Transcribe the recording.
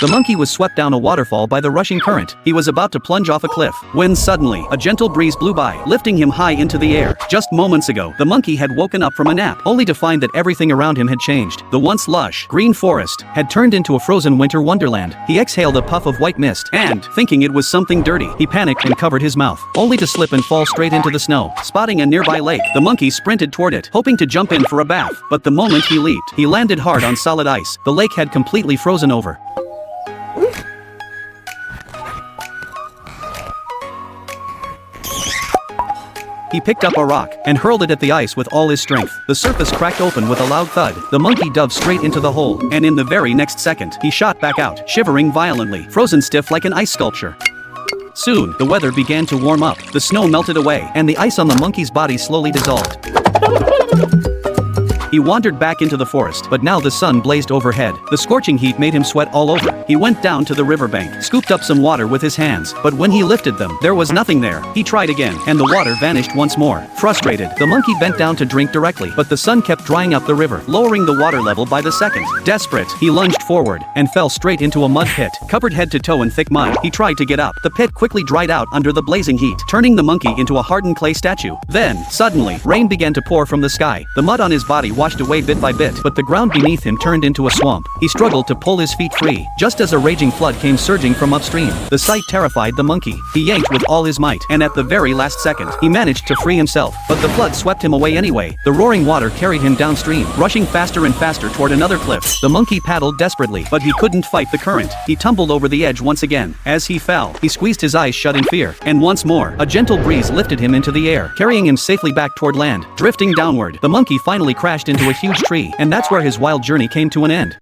The monkey was swept down a waterfall by the rushing current. He was about to plunge off a cliff, when suddenly, a gentle breeze blew by, lifting him high into the air. Just moments ago, the monkey had woken up from a nap, only to find that everything around him had changed. The once lush, green forest had turned into a frozen winter wonderland. He exhaled a puff of white mist, and, thinking it was something dirty, he panicked and covered his mouth, only to slip and fall straight into the snow. Spotting a nearby lake, the monkey sprinted toward it, hoping to jump in for a bath. But the moment he leaped, he landed hard on solid ice. The lake had completely frozen over. He picked up a rock and hurled it at the ice with all his strength. The surface cracked open with a loud thud. The monkey dove straight into the hole, and in the very next second, he shot back out, shivering violently, frozen stiff like an ice sculpture. Soon, the weather began to warm up. The snow melted away, and the ice on the monkey's body slowly dissolved. He wandered back into the forest, but now the sun blazed overhead. The scorching heat made him sweat all over. He went down to the riverbank, scooped up some water with his hands, but when he lifted them, there was nothing there. He tried again, and the water vanished once more. Frustrated, the monkey bent down to drink directly, but the sun kept drying up the river, lowering the water level by the second. Desperate, he lunged forward, and fell straight into a mud pit. Covered head to toe in thick mud, he tried to get up. The pit quickly dried out under the blazing heat, turning the monkey into a hardened clay statue. Then, suddenly, rain began to pour from the sky. The mud on his body washed away bit by bit, but the ground beneath him turned into a swamp. He struggled to pull his feet free, just as a raging flood came surging from upstream. The sight terrified the monkey. He yanked with all his might, and at the very last second, he managed to free himself, but the flood swept him away anyway. The roaring water carried him downstream, rushing faster and faster toward another cliff. The monkey paddled desperately, but he couldn't fight the current. He tumbled over the edge once again. As he fell, he squeezed his eyes shut in fear, and once more, a gentle breeze lifted him into the air, carrying him safely back toward land. Drifting downward, the monkey finally crashed into a huge tree, and that's where his wild journey came to an end.